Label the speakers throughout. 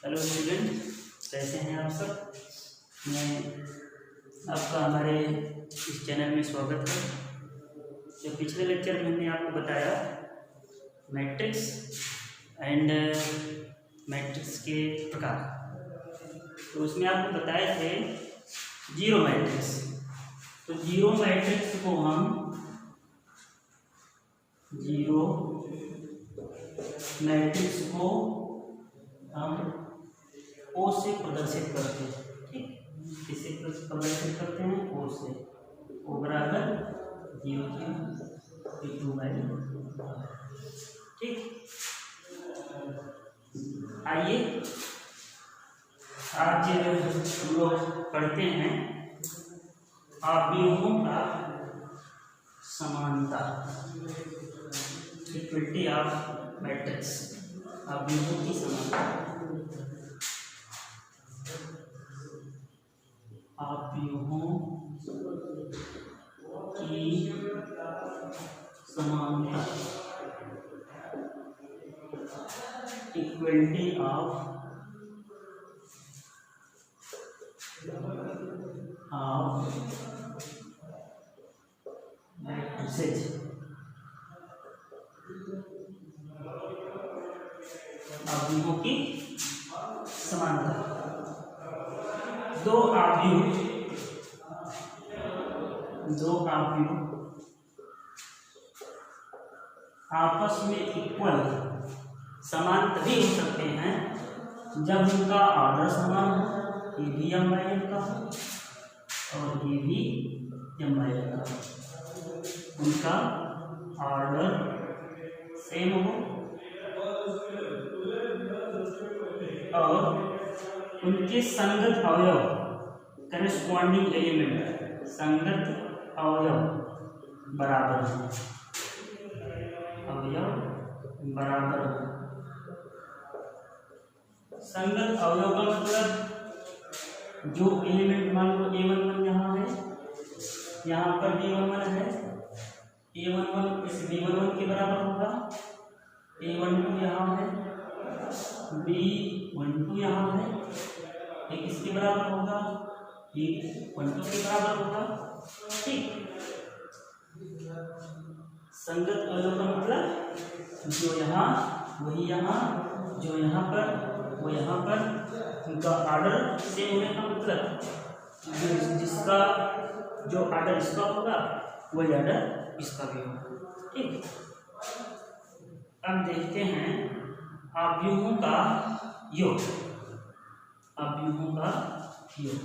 Speaker 1: Hello student, कैसे हैं आप सब। मैं आपका हमारे इस चैनल में स्वागत है। जो पिछले लेक्चर में हमने आपको बताया मैट्रिक्स एंड मैट्रिक्स के प्रकार, तो उसमें आपको बताए थे जीरो मैट्रिक्स। तो जीरो मैट्रिक्स को हम ओ से प्रदर्शित करते हैं। ठीक, किससे प्रदर्शित करते हैं? ओ से। ओ बराबर 0 ठीक। आइए आज हम लोग पढ़ते हैं अवयवों का समानता, इक्विटी ऑफ मैट्रिक्स। अवयवों की समानता, अवयवों की समानता, इक्वलिटी ऑफ मैट्रिसेस। अवयवों की समानता, दो अवयव आपस में इक्वल समान तभी हो सकते हैं जब उनका ऑर्डर समान हो। ये भी m बाई n का हो और ये भी m बाई n का हो, उनका ऑर्डर सेम हो और उनके संगत अवयव, करेस्पॉन्डिंग एलिमेंट, संगत अवयव बराबर हो, अवयव बराबर हो। संगत अवयव का मतलब जो एलिमेंट, मान लो a11 यहाँ है, यहाँ पर b11 है, a11 इस b11 के बराबर होगा, a12 यहाँ है, b12 यहाँ है, ये किसके बराबर होगा? a12 के बराबर होगा। ठीक, संगत अवयव का मतलब जो यहाँ वही यहाँ, जो यहाँ पर वो यहाँ पर, उनका ऑर्डर सेम होने का मतलब जिसका जो ऑर्डर इसका होगा वही ऑर्डर इसका भी होगा। ठीक, अब देखते हैं अवयवों का योग। अवयवों का योग,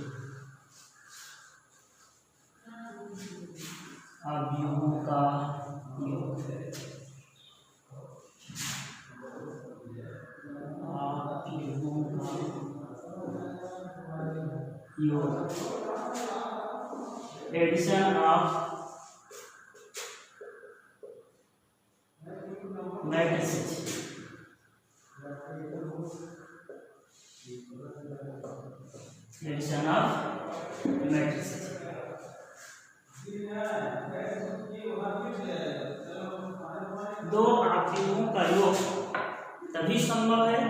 Speaker 1: अवयवों का योग, अवयवों का योग, addition of matrices, addition of matrices. दो अवयवों का योग तभी संभव है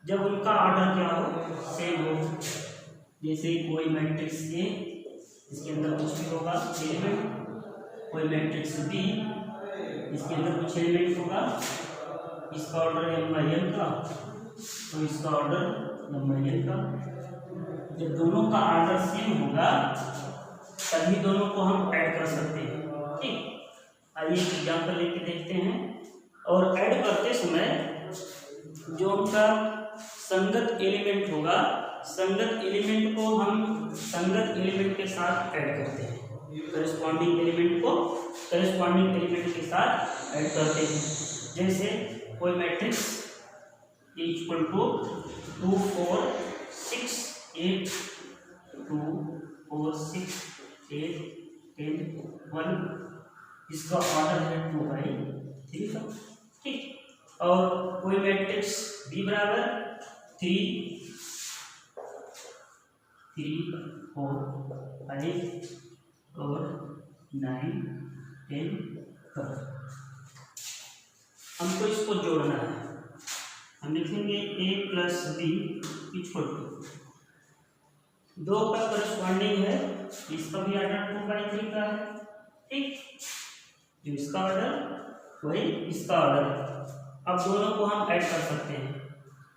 Speaker 1: जब उनका ऑर्डर क्या हो? सेम हो। जैसे कोई मैट्रिक्स A, इसके अंदर कुछ भी होगा एलिमेंट, कोई मैट्रिक्स B, इसके अंदर कुछ एलिमेंट होगा, इसका ऑर्डर m बाई n का तो इसका ऑर्डर m बाई n का। जब दोनों का ऑर्डर सेम होगा तभी दोनों को हम ऐड कर सकते हैं। ठीक, आइए एक एग्जाम्पल लेके देखते हैं। और ऐड करते समय जो उनका संगत एलिमेंट होगा, संगत एलिमेंट को हम संगत एलिमेंट के साथ ऐड करते हैं, करेस्पॉन्डिंग एलिमेंट को करेस्पॉन्डिंग एलिमेंट के साथ ऐड करते हैं। जैसे कोई मैट्रिक्स इक्वल टू 2 4 6 8 2 4 6 8 10 1, इसका ऑर्डर है 2 बाई 3 का। ठीक, और कोई मैट्रिक्स B बराबर 3 4 5 और 9 10 कर। हमको इसको जोड़ना है, हम लिखेंगे a plus b equal to, दो का करस्पॉन्डिंग है, इसका भी ऑर्डर 2/3 का है, ठीक, जो इसका ऑर्डर वही इसका ऑर्डर। अब दोनों को हम ऐड कर सकते हैं,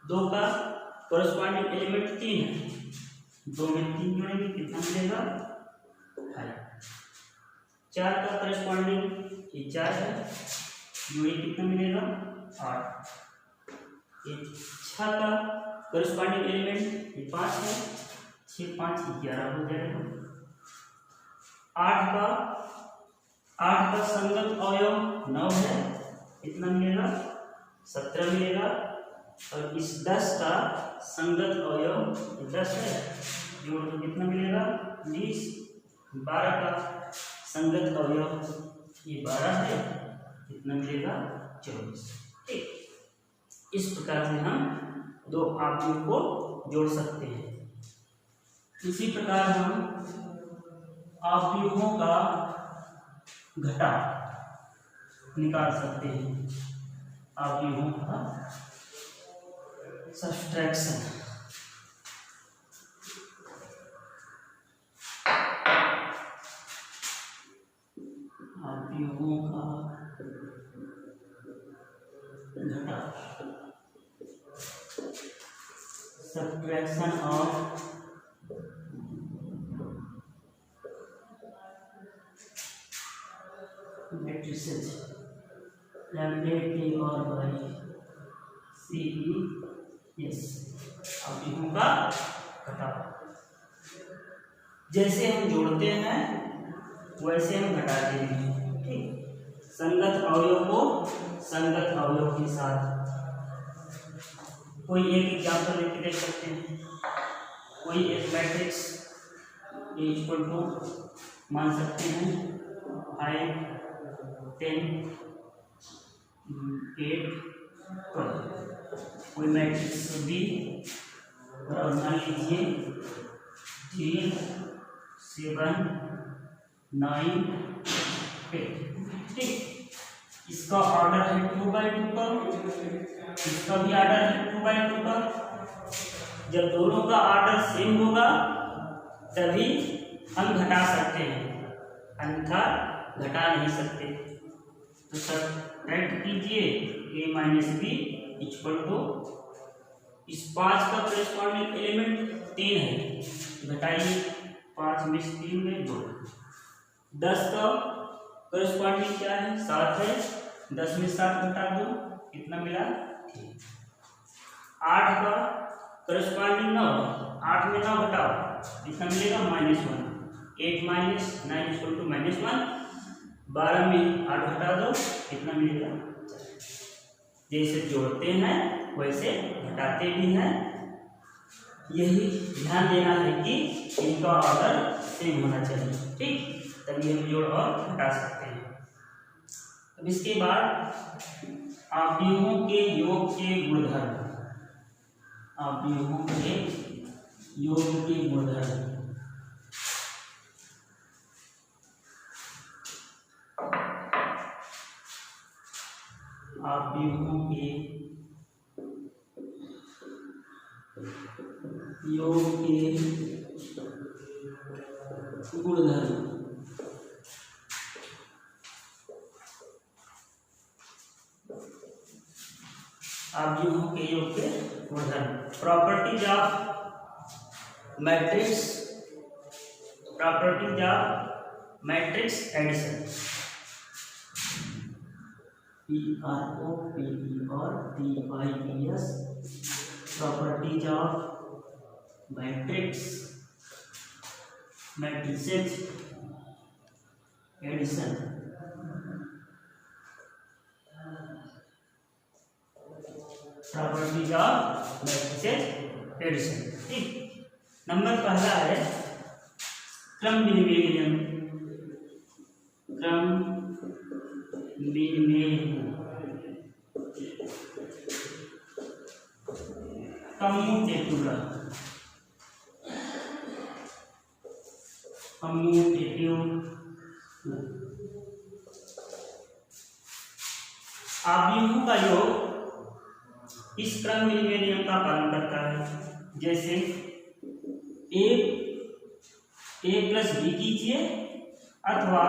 Speaker 1: दो का करस्पॉन्डिंग एलिमेंट 3 है, 2 में 3 जोड़ेंगे कितना मिलेगा 5। 4 का करस्पॉन्डिंग ये 4 है, जोड़े कितना मिलेगा 8। ये 6 का करस्पॉन्डिंग एलिमेंट ये 5 है, 6 5 11 हो जाएगा। 8 का संगत अवयव 9 है, कितना मिलेगा 17 मिलेगा। और इस 10 का संगत अवयव 10 है, जोड़ तो कितना मिलेगा 20। 12 का संगत अवयव ये 12 है, कितना मिलेगा 24, ठीक। इस प्रकार से हम दो आव्यूहों को जोड़ सकते हैं। इसी प्रकार हम आव्यूहों का घटा निकाल सकते हैं, आव्यूहों का सब्ट्रैक्शन। आव्यूहों का घटा, subtraction of matrices lambda T और बाई सी ई एस, आव्यूहों का घटा। जैसे हम जोड़ते हैं वैसे हम घटाते हैं, ठीक। संगत अवयव को संगत अवयव के साथ कोई एक एग्जाम्पल लेके देख सकते हैं। कोई एक मैट्रिक्स इक्वल टू मान सकते हैं 5 10 8 12। कोई मैट्रिक्स बी और मान लीजिए 3 7 9 8, ठीक। इसका ऑर्डर है 2/2 का, इसका भी ऑर्डर है 2/2 का। जब दोनों का ऑर्डर सेम होगा तभी हम घटा सकते हैं, अन्यथा घटा नहीं सकते। तो सब्ट्रैक्ट कीजिए a minus b equal to, इस 5 का करस्पॉन्डिंग एलिमेंट 3 है, घटाइए 5 में 3 में 2। 10 का करस्पॉन्डिंग क्या है 7 है, 10 में 7 घटा दो, कितना मिला 3। 8 का करस्पॉन्डिंग 9, 8 में 9 घटाओ, कितना मिलेगा -1। 8 माइनस 9 इक्वल टू -1। 12 में 8 घटा दो, कितना मिलेगा 4। जैसे जोड़ते हैं वैसे घटाते भी हैं। यही ध्यान देना है कि इनका ऑर्डर सेम होना चाहिए, ठीक, तभी हम जोड़ और घटा सकते हैं। अब इसके बाद आव्यूहों के योग के गुणधर्म, आव्यूहों के योग के गुणधर्म। आव्यूहों के योग के गुणधर्म। आव्यूहों के योग के गुणधर्म। Properties of matrix, properties of matrix addition, PRO PE और PIES, properties of matrix matrices addition. Properties of matrices addition, ठीक। नंबर पहला है क्रम विनिमय नियम, क्रम विनिमय कम्यूटेटिव, कम्यूटेटिव आव्यूहों का योग इस क्रम विनिमय नियम का पालन करता है। जैसे ए प्लस बी कीजिए अथवा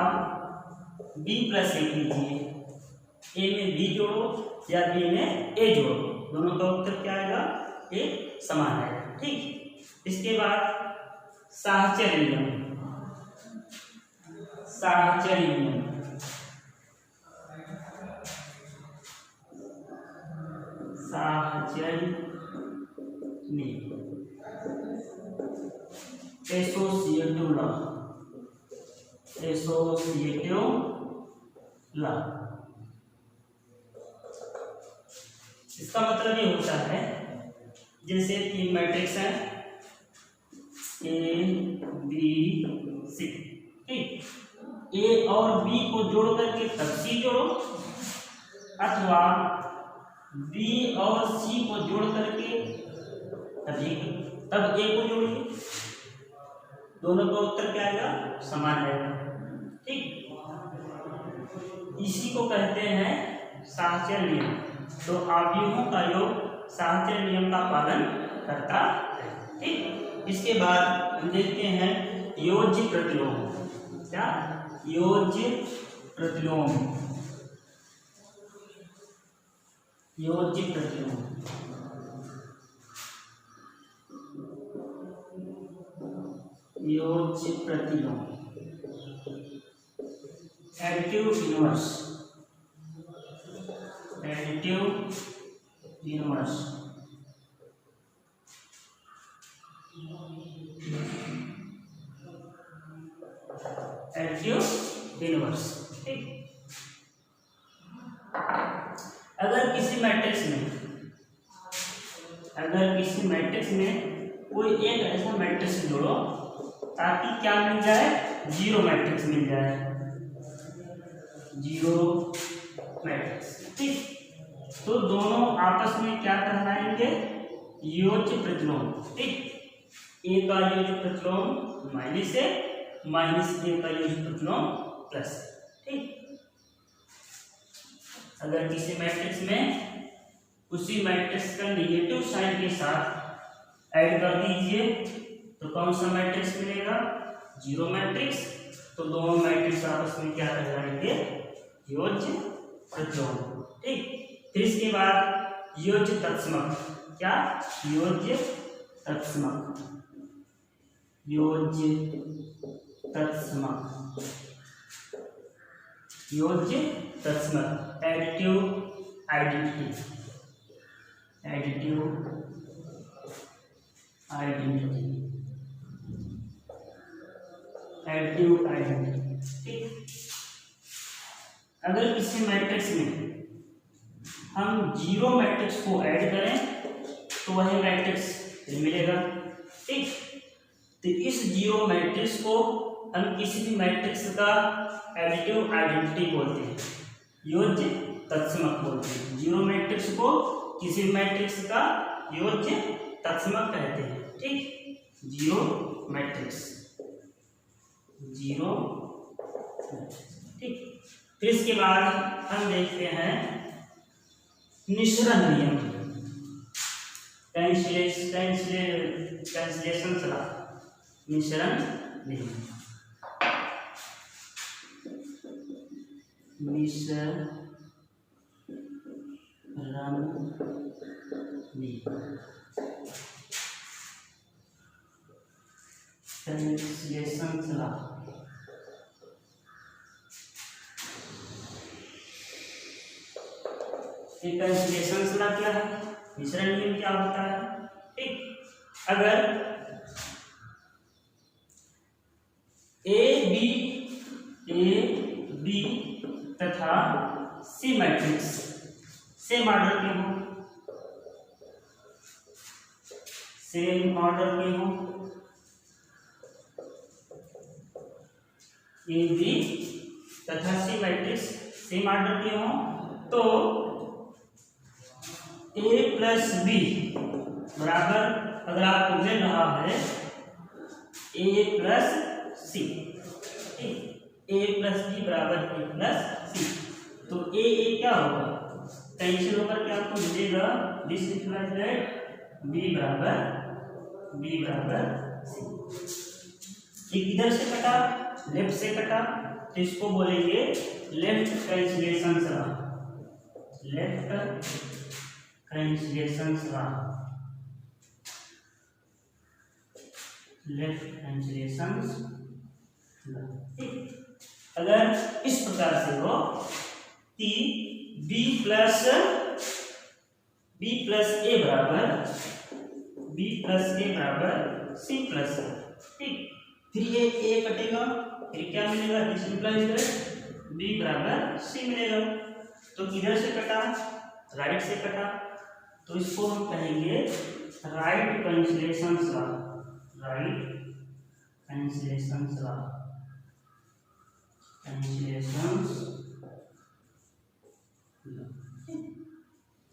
Speaker 1: बी प्लस ए कीजिए, ए में बी जोड़ो या बी में ए जोड़ो, दोनों का उत्तर क्या आएगा? ए समान आएगा। ठीक, इसके बाद साहचर्य नियम। साहचर्य नियम एसोसिएटिव लॉ। एसोसिएटिव लॉ इसका मतलब ये होता है, जैसे तीन मैट्रिक्स है ए बी सी, ठीक, ए और बी को जोड़ करके तब सी जोड़ो, अथवा बी और सी को जोड़ करके तब ए को जोड़िए, दोनों का उत्तर क्या आएगा? समान आएगा। ठीक, इसी को कहते हैं साहचर्य नियम। तो अवयवों का योग साहचर्य नियम का पालन करता है। ठीक, इसके बाद हम देखते हैं योज्य प्रतिलोम। क्या? योज्य प्रतिलोम। योज्य प्रतिलोम योज्य प्रतिलोम additive inverse. Additive inverse additive inverse. ठीक, अगर किसी मैट्रिक्स में कोई एक ऐसा मैट्रिक्स जोड़ो ताकि क्या मिल जाए? जीरो मैट्रिक्स मिल जाए, जीरो मैट्रिक्स। ठीक, तो दोनों आपस में क्या कहलाएंगे? योज्य प्रतिलोम। ठीक, ए का योज्य प्रतिलोम माइनस ए का योज्य प्रतिलोम प्लस। ठीक, अगर किसी मैट्रिक्स में उसी मैट्रिक्स का निगेटिव साइन के साथ ऐड कर दीजिए तो कौन सा मैट्रिक्स मिलेगा? Zero matrix. तो दोनों मैट्रिक्स आपस में क्या कहलाएंगे? योज्य प्रतिलोम। ठीक, फिर इसके बाद योज्य तत्समक। क्या? योज्य तत्समक। योज्य तत्समक योज्य तत्समक additive identity. Additive identity additive identity. ठीक, अगर किसी मैट्रिक्स में हम जीरो मैट्रिक्स को ऐड करें तो वही मैट्रिक्स मिलेगा। ठीक, तो इस जीरो मैट्रिक्स को हम किसी भी मैट्रिक्स का एडिटिव आइडेंटिटी बोलते हैं, योज्य तत्समक बोलते हैं। जीरो मैट्रिक्स को किसी मैट्रिक्स का योज्य तत्समक कहते हैं। ठीक, जीरो मैट्रिक्स। ठीक, फिर इसके बाद हम देखते हैं निःसरण नियम। Cancellation law. निःसरण नियम। निःसरण नियम। Cancellation law. कैंसिलेशन लॉ क्या है? निःसरण नियम क्या होता है? ठीक, अगर ए बी तथा सी मैट्रिक्स सेम ऑर्डर के हो, ए बी तथा सी मैट्रिक्स सेम ऑर्डर के हो, तो ए प्लस बी बराबर, अगर आपको मिल रहा है ए प्लस सी, ए प्लस बी बराबर ए प्लस सी, तो ए क्या होगा? कैंसिल होकर के आपको मिलेगा दिस इम्प्लाइज दैट बी बराबर सी। ये किधर से कटा, लेफ्ट से कटा, तो इसको बोलेंगे left cancellation law, left cancellation law, left cancellation law. अगर इस प्रकार से हो कि बी प्लस ए बराबर सी प्लस, ठीक। फिर ये ए कटेगा, फिर क्या मिलेगा, दिस इंप्लाइज दैट बी बराबर सी मिलेगा। तो किधर से कटा, राइट से कटा, तो इसको हम कहेंगे right cancellation law, right cancellation law,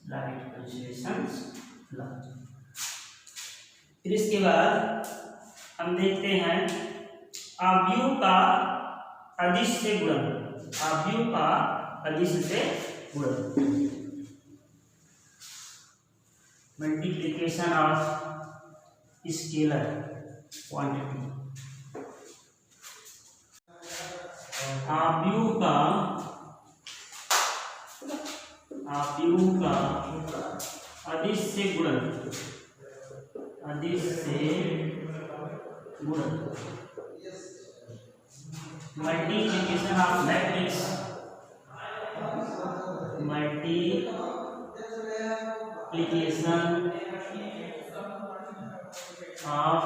Speaker 1: right cancellation law. फिर इसके बाद हम देखते हैं अवयव का अदिश से गुणन, अवयव का अदिश से गुणन, मल्टीप्लिकेशन ऑफ स्केलर क्वांटिटी। अवयव का अदिश से गुणन, अदिश से गुणन, multiplication of matrix, multiplication of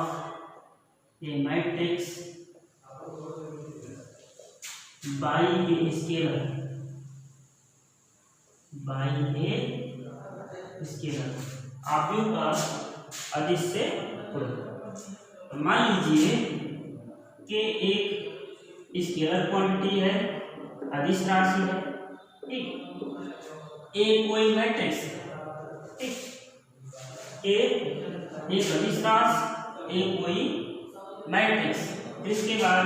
Speaker 1: a matrix by a scalar, by a scalar, अवयव का अदिश से गुणन। मान लीजिए कि एक स्केलर क्वांटिटी है, अदिश राशि है, ठीक। ए कोई मैट्रिक्स, ठीक, ए एक अदिश राशि, ए कोई मैट्रिक्स। इसके बाद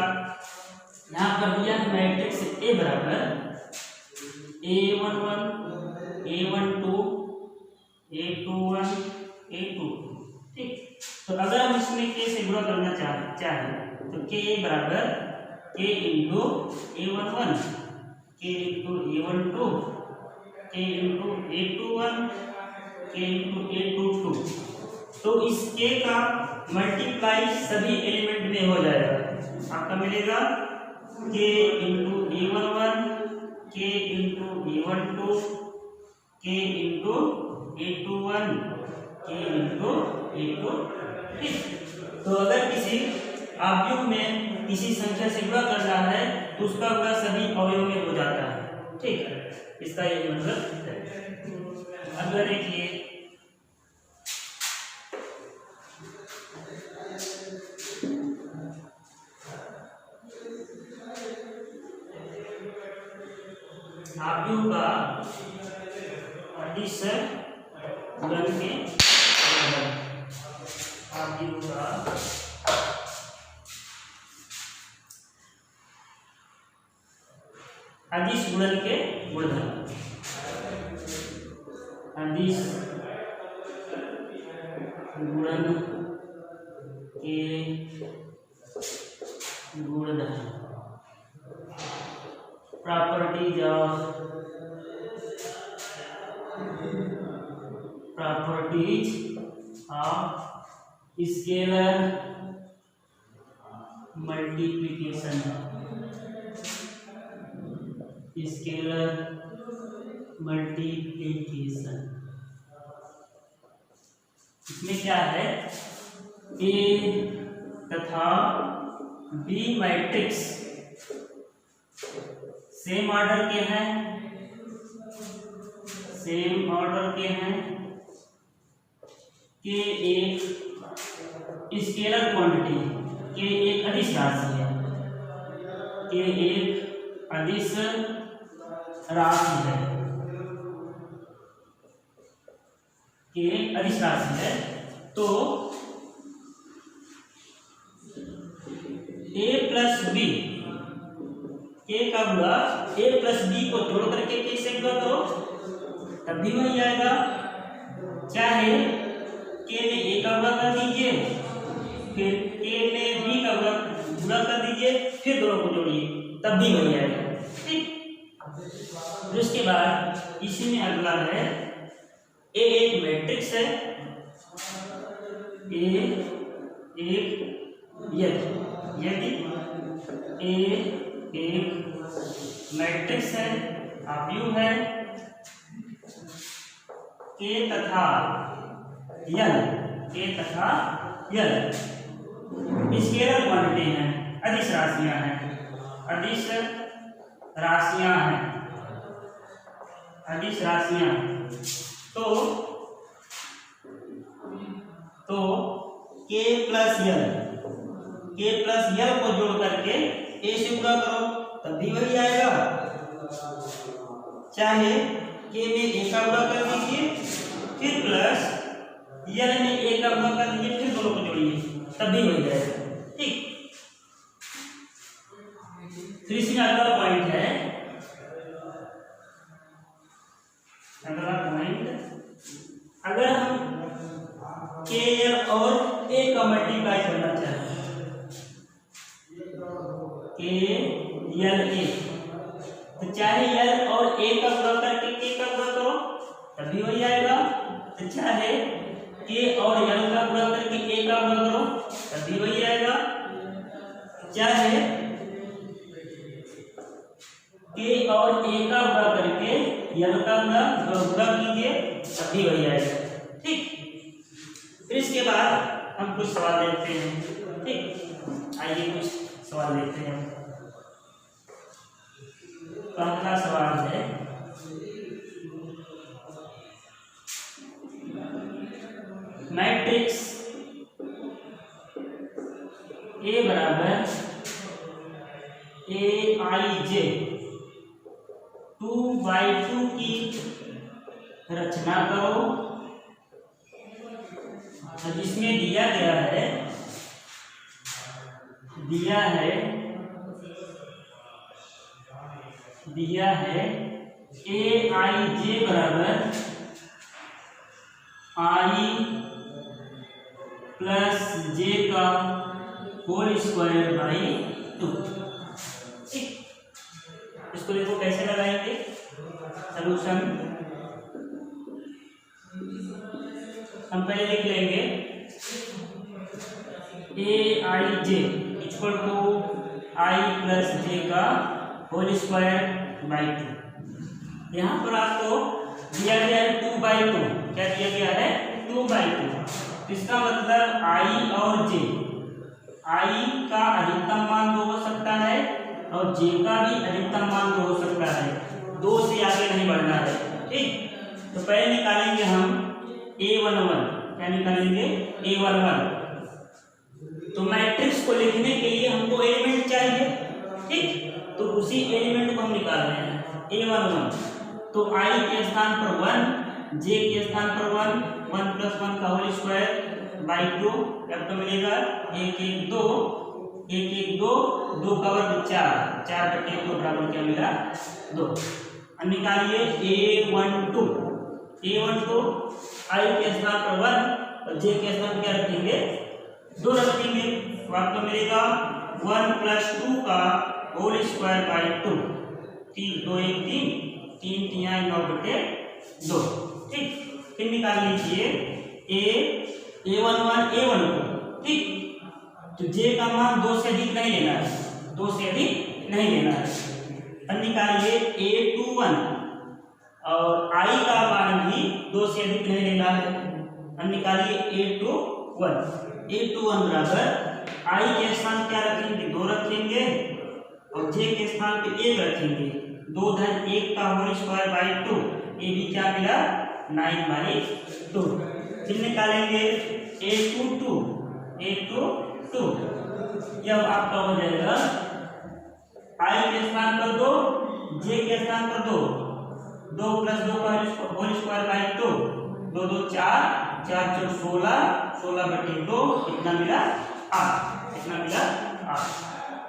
Speaker 1: यहाँ पर दिया मैट्रिक्स ए बराबर A11 A12 A21 A22, ठीक। तो अगर हम इसमें के से गुणा करना चाहें तो के बराबर के इंटू A11, के इंटू A12, के इंटू A21, के इंटू A22। तो इस के का मल्टीप्लाई सभी एलिमेंट में हो जाएगा, आपका मिलेगा के इंटू A11, के इंटू A12, के इंटू A21, के इंटू A22, ठीक। तो अगर किसी अवयव में किसी संख्या से गुणा करना है तो उसका गुणा सभी अवयव में हो जाता है, ठीक। इसका ये मतलब है। अगला देखिए अवयव का अदिश गुणन के अवयव का अदिश गुणन के गुणधर्म, अदिश गुणन के गुणधर्म, properties of scalar multiplication, scalar multiplication. इसमें क्या है, ए तथा बी मैट्रिक्स सेम ऑर्डर के हैं, सेम ऑर्डर के हैं, के एक स्केलर क्वांटिटी, के एक अदिश राशि है, के एक अदिश राशि है, के एक अदिश राशि है। तो a प्लस बी, के का गुणा a प्लस बी को जोड़ करके कैसे गुणा करो, तब भी वही आएगा। चाहे के में ए का गुणा कर दीजिए, फिर के में बी का गुणा कर दीजिए, फिर दोनों को जोड़िए, तब भी वही आएगा। ठीक। फिर उसके बाद इसी में अगला है ए एक मैट्रिक्स है, ए एक यदि ए एक मैट्रिक्स है, अवयव है, के तथा यल स्केलर क्वांटिटी हैं, अदिश राशियां हैं, तो के प्लस यल को जोड़ करके ए से गुणा करो, तब भी वही आएगा। चाहे के में ए का गुणा कर दीजिए, फिर प्लस यल में ए का गुणा कर दीजिए, फिर दोनों को जोड़िए, तब भी वही आएगा। ठीक। फिर इसमें अगला पॉइंट है, अगर हम के यल और ए का मल्टीप्लाई करना चाहें, के यल ए, तो चाहे यल और ए का गुणा करके के का गुणा करो, तभी वही आएगा। तो चाहे के और यल का गुणा करके ए का गुणा करो, तभी वही आएगा। चाहे के और ए का गुणा करके यल का गुणा कीजिए, तभी वही आएगा। ठीक। फिर इसके बाद हम कुछ सवाल देखते हैं। ठीक, आइए कुछ सवाल देखते हैं। पहला सवाल है, मैट्रिक्स ए बराबर ए आई जे 2/2 की रचना करो, जिसमें दिया है ए आई जे बराबर आई प्लस जे का होल स्क्वायर बाई 2। ठीक। इसको देखो कैसे लगाएंगे सलूशन। हम पहले लिख लेंगे ए आई J equal to I plus जे का होल स्क्वायर बाई 2। यहाँ पर आपको दिया गया है 2/2। क्या दिया गया है? 2/2। इसका मतलब आई और जे, आई का अधिकतम मान 2 हो सकता है और जे का भी अधिकतम मान 2 हो सकता है। 2 से आगे नहीं बढ़ना है। ठीक। तो पहले निकालेंगे हम A11। क्या निकालेंगे? A11। तो मैट्रिक्स को लिखने के लिए हमको एलिमेंट चाहिए। ठीक। तो उसी एलिमेंट को हम निकाल रहे हैं A11। तो I के स्थान पर 1, J के स्थान पर 1, 1 + 1 का होल स्क्वायर बाई 2। अब तो मिलेगा 1 1 2, 1 1 2, 2 का वर्ग 4, 4/2 बराबर क्या मिला? 2। अब निकालिए A12। A12 I के स्थान पर 1 और J के स्थान क्या रखेंगे? 2 रखेंगे। तो आपको मिलेगा 1 + 2 का होल स्क्वायर बाई 2। 3 2 1 3, 3 3 9/2। ठीक। फिर निकाल लीजिए A11 A12। ठीक। तो J का मान 2 से अधिक नहीं लेना है, 2 से अधिक नहीं लेना है। अब निकालिए A21 और I का मान भी 2 से अधिक नहीं लेना है। अब निकालिए A21। A21 बराबर I के स्थान क्या रखेंगे? 2 रखेंगे और J के स्थान पे 1 रखेंगे। 2 + 1 का होल स्क्वायर बाई 2। ये भी क्या मिला? 9/2। फिर निकालेंगे A22। यह आपका हो जाएगा I के स्थान पर 2, J के स्थान पर 2, 2 + 2 का होल स्क्वायर बाई 2, 2 2 4, 4 4 16, 16/2 कितना मिला? 8। कितना मिला? 8।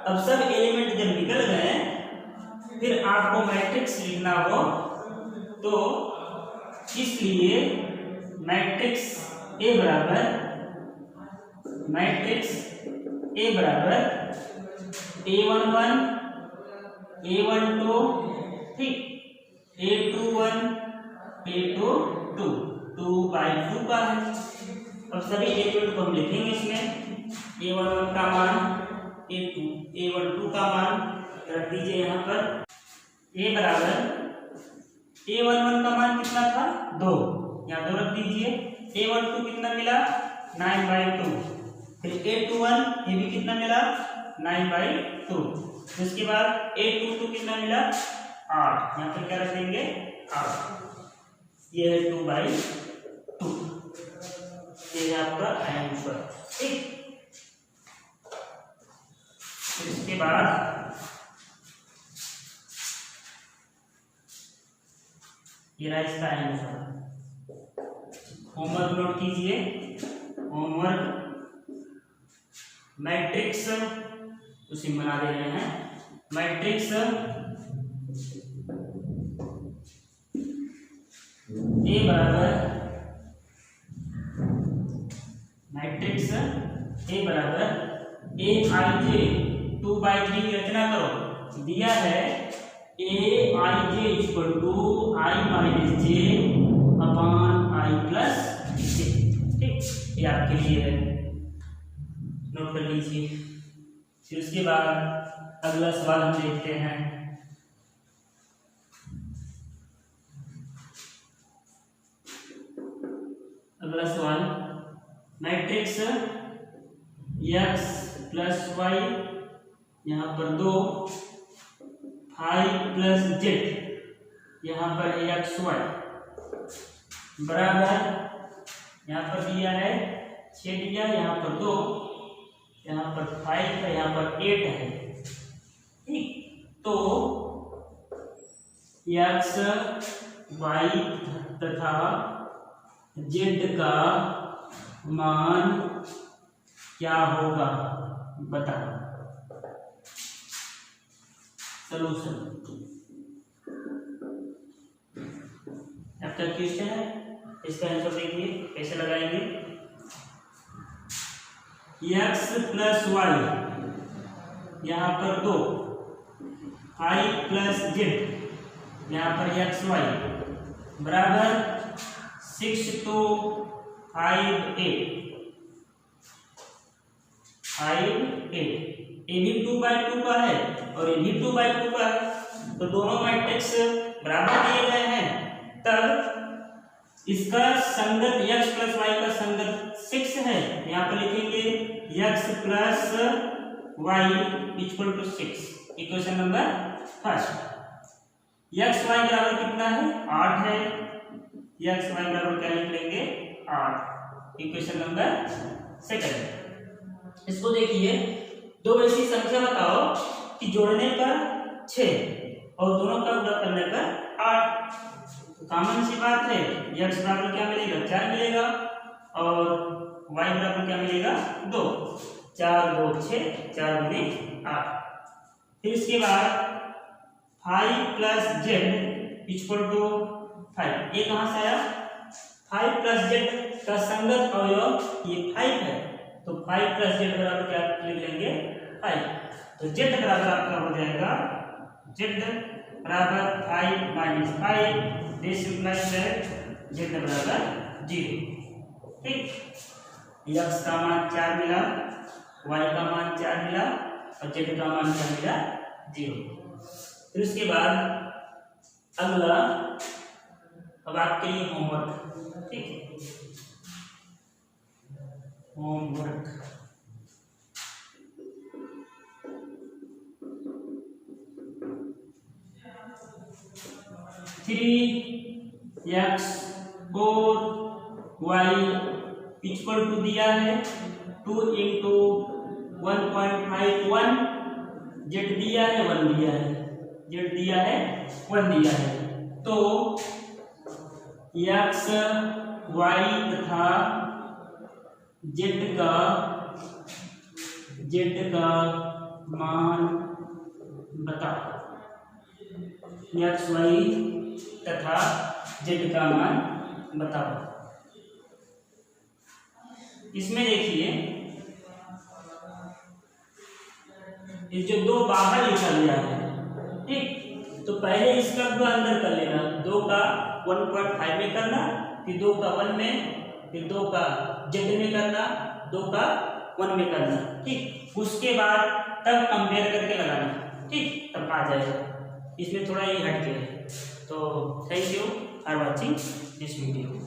Speaker 1: अब सब एलिमेंट जब निकल गए, फिर आपको मैट्रिक्स लिखना हो तो इसलिए मैट्रिक्स ए बराबर A11 A12 ठीक, A21 A22 2/2 का है। अब सभी एलिमेंट को हम लिखेंगे इसमें। A11 का मान A12 का मान रख दीजिए यहाँ पर। A11 का मान कितना था 2, यहाँ 2 रख दीजिए। A12 कितना मिला 9/2। फिर A21 ये भी कितना मिला 9/2। उसके बाद A22 कितना मिला 8, यहाँ पर क्या रख देंगे 8, ये है 2/2। ये है आपका आंसर ठीक। इसके बाद ये रहा इसका आंसर। होमवर्क नोट कीजिए। होमवर्क मैट्रिक्स उसी बना दे रहे हैं। मैट्रिक्स ए बराबर AIJ 2/3 की रचना करो। दिया है AIJ equal to I-J upon I+J ठीक, ये आपके लिए है, नोट कर लीजिए। फिर उसके बाद अगला सवाल हम देखते हैं। अगला सवाल मैट्रिक्स x + y यहाँ पर 2 5 + z यहाँ पर xy बराबर, यहाँ पर दिया है 6 दिया, यहाँ पर 2, यहाँ पर 5 है, यहाँ पर 8 है ठीक। तो x y तथा z का मान क्या होगा बताओ। सॉल्यूशन आपका क्वेश्चन है, इसका आंसर देखिए कैसे लगाएंगे। x + y यहाँ पर 2 5 + z यहाँ पर xy बराबर 6 to 5 8 ये भी 2/2 का है और ये भी 2/2 का है, तो दोनों मैट्रिक्स बराबर दिए गए हैं। तब इसका संगत x + y का संगत 6 है, यहाँ पर लिखेंगे x + y = 6। Equation number first x y बराबर कितना है 8 है, x y बराबर क्या लिख लेंगे 8। Equation number second. इसको देखिए, दो ऐसी संख्या बताओ कि जोड़ने पर 6 और दोनों का गुणा करने पर 8। तो कॉमन सी बात है, x बराबर क्या मिलेगा 4 मिलेगा और y बराबर क्या मिलेगा 2। 4 2 6 4 दूनी 8। फिर इसके बाद 5 + z = 5, ये कहाँ से आया 5 + z का संगत अवयव ये 5 है, तो 5 + z बराबर क्या लिख लेंगे 5। तो z बराबर आपका हो जाएगा z बराबर 5 - 5, दिस इंप्लाइज दैट z बराबर 0 ठीक। x का मान 4 मिला, y का मान 4 मिला और z का मान क्या मिला 0। फिर उसके बाद अगला अब आपके लिए होमवर्क ठीक है। होमवर्क x 4 y = दिया है 2 × 1.51, z दिया है 1 दिया है, z दिया है 1 दिया है। तो x y तथा z का मान बताओ। x y तथा z का मान बताओ। इसमें देखिए इस जो 2 बाहर निकल गया है, ठीक, तो पहले इसका 2 अंदर कर लेना, 2 का 1.5 में करना, फिर 2 का 1 में, फिर 2 का z में करना, 2 का 1 में करना, ठीक। उसके बाद तब कंपेयर करके लगाना, ठीक, तब आ जाएगा। इसमें थोड़ा ये हट गया है। तो thank you for watching this video.